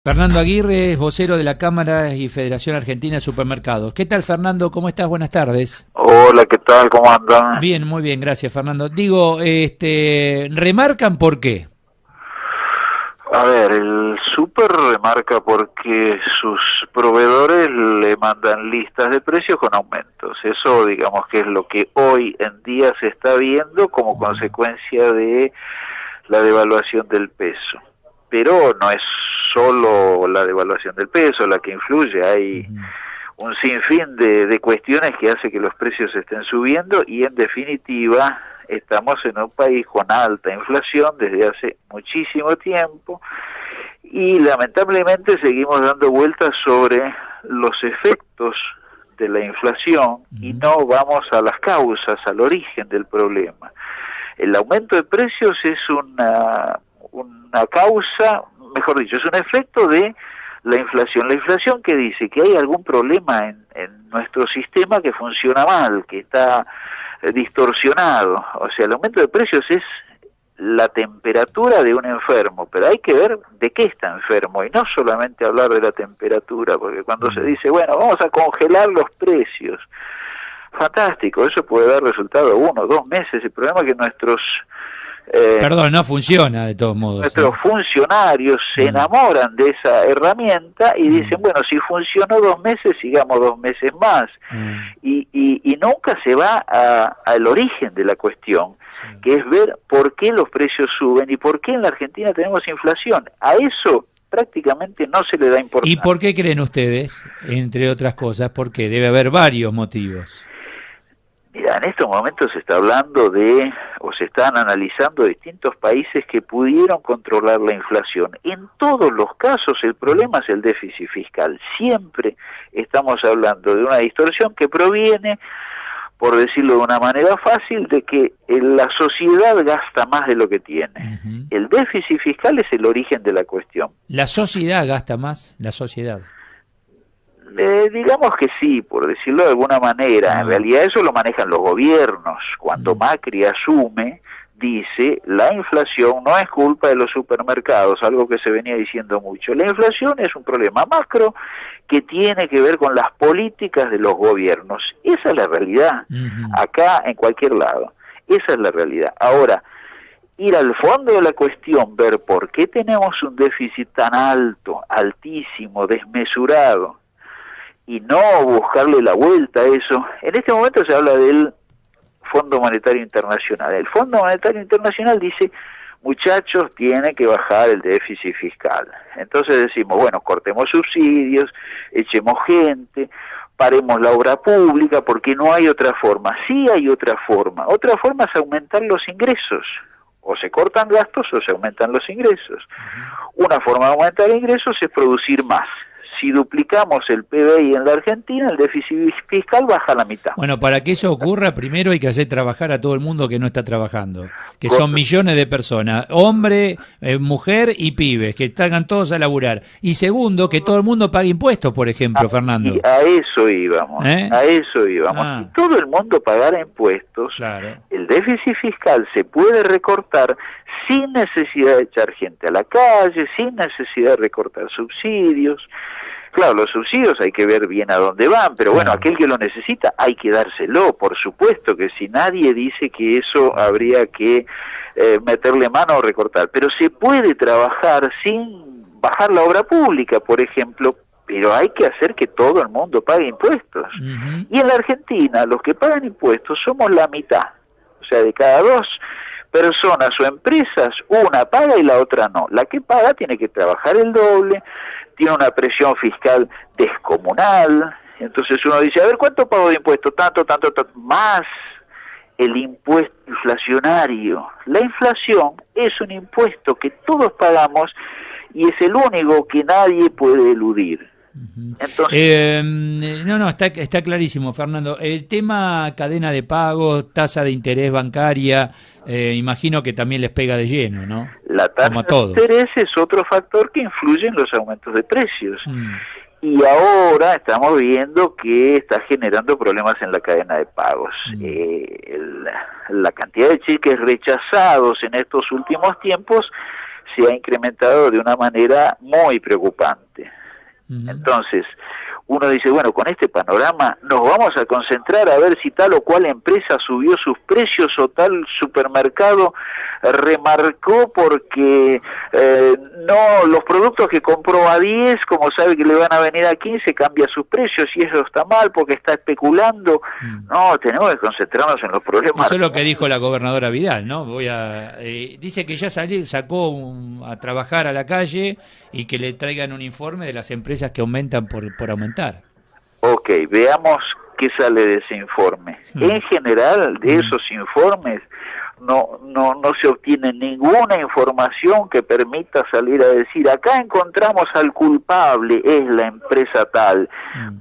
Fernando Aguirre es vocero de la Cámara y Federación Argentina de Supermercados. ¿Qué tal, Fernando? ¿Cómo estás? Buenas tardes. Hola, ¿qué tal? ¿Cómo andan? Bien, muy bien, gracias, Fernando. Digo, remarcan por qué. A ver, el súper remarca porque sus proveedores le mandan listas de precios con aumentos. Eso, digamos, que es lo que hoy en día se está viendo como consecuencia de la devaluación del peso. Pero no es solo la devaluación del peso la que influye, hay un sinfín de cuestiones que hace que los precios estén subiendo y en definitiva estamos en un país con alta inflación desde hace muchísimo tiempo y lamentablemente seguimos dando vueltas sobre los efectos de la inflación y no vamos a las causas, al origen del problema. El aumento de precios es una causa, mejor dicho, es un efecto de la inflación. La inflación que dice que hay algún problema en nuestro sistema que funciona mal, que está distorsionado. O sea, el aumento de precios es la temperatura de un enfermo, pero hay que ver de qué está enfermo y no solamente hablar de la temperatura, porque cuando se dice, bueno, vamos a congelar los precios, fantástico, eso puede dar resultado 1 o 2 meses. El problema es que Perdón, no funciona de todos modos. nuestros funcionarios se enamoran de esa herramienta y dicen, bueno, si funcionó 2 meses, sigamos 2 meses más. Y nunca se va al origen de la cuestión, que es ver por qué los precios suben y por qué en la Argentina tenemos inflación. A eso prácticamente no se le da importancia. ¿Y por qué creen ustedes, entre otras cosas? Porque debe haber varios motivos. Mira, en estos momentos se está hablando o se están analizando distintos países que pudieron controlar la inflación. En todos los casos el problema es el déficit fiscal. Siempre estamos hablando de una distorsión que proviene, por decirlo de una manera fácil, de que la sociedad gasta más de lo que tiene. El déficit fiscal es el origen de la cuestión. ¿La sociedad gasta más? La sociedad. Digamos que sí, por decirlo de alguna manera. En realidad eso lo manejan los gobiernos. Cuando Macri asume, dice, la inflación no es culpa de los supermercados, algo que se venía diciendo mucho. La inflación es un problema macro que tiene que ver con las políticas de los gobiernos. Esa es la realidad, acá en cualquier lado. Esa es la realidad. Ahora, ir al fondo de la cuestión, ver por qué tenemos un déficit tan alto, altísimo, desmesurado, y no buscarle la vuelta a eso. En este momento se habla del Fondo Monetario Internacional. El Fondo Monetario Internacional dice, muchachos, tiene que bajar el déficit fiscal. Entonces decimos, bueno, cortemos subsidios, echemos gente, paremos la obra pública, porque no hay otra forma. Sí hay otra forma. Otra forma es aumentar los ingresos. O se cortan gastos o se aumentan los ingresos. Una forma de aumentar ingresos es producir más. Si duplicamos el PBI en la Argentina, el déficit fiscal baja a la mitad. Bueno, para que eso ocurra, primero hay que hacer trabajar a todo el mundo que no está trabajando, que son millones de personas, hombre, mujer y pibes, que salgan todos a laburar. Y segundo, que todo el mundo pague impuestos, por ejemplo, Fernando. Y a eso íbamos, a eso íbamos. Si todo el mundo pagara impuestos, el déficit fiscal se puede recortar sin necesidad de echar gente a la calle, sin necesidad de recortar subsidios. Claro, los subsidios hay que ver bien a dónde van, pero bueno, aquel que lo necesita hay que dárselo, por supuesto que si nadie dice que eso habría que meterle mano o recortar, pero se puede trabajar sin bajar la obra pública, por ejemplo, pero hay que hacer que todo el mundo pague impuestos. Y en la Argentina, los que pagan impuestos somos la mitad, o sea, de cada 2 personas o empresas, una paga y la otra no. La que paga tiene que trabajar el doble, tiene una presión fiscal descomunal, entonces uno dice, a ver, ¿cuánto pago de impuestos? Tanto, más el impuesto inflacionario. La inflación es un impuesto que todos pagamos y es el único que nadie puede eludir. Entonces, está clarísimo, Fernando. El tema cadena de pago, tasa de interés bancaria, imagino que también les pega de lleno, ¿no? La tasa de interés es otro factor que influye en los aumentos de precios. Y ahora estamos viendo que está generando problemas en la cadena de pagos. La cantidad de cheques rechazados en estos últimos tiempos se ha incrementado de una manera muy preocupante. Entonces, uno dice, bueno, con este panorama nos vamos a concentrar a ver si tal o cual empresa subió sus precios o tal supermercado remarcó porque no, los productos que compró a 10, como sabe que le van a venir a 15, cambia sus precios y eso está mal porque está especulando. No, tenemos que concentrarnos en los problemas. Eso es lo que dijo la gobernadora Vidal, ¿no? Dice que ya sacó a trabajar a la calle y que le traigan un informe de las empresas que aumentan por aumentar. Ok, veamos qué sale de ese informe. En general, de esos informes no se obtiene ninguna información que permita salir a decir, acá encontramos al culpable, es la empresa tal,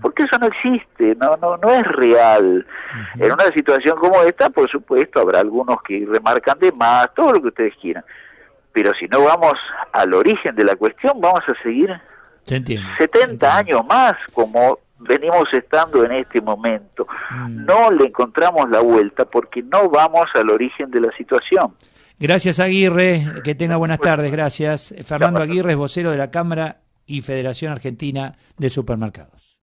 porque eso no existe, no es real. En una situación como esta, por supuesto, habrá algunos que remarcan de más, todo lo que ustedes quieran, pero si no vamos al origen de la cuestión, vamos a seguir 70 años más como venimos estando en este momento. No le encontramos la vuelta porque no vamos al origen de la situación. Gracias, Aguirre, que tenga buenas tardes, gracias. Fernando Aguirre es vocero de la Cámara y Federación Argentina de Supermercados.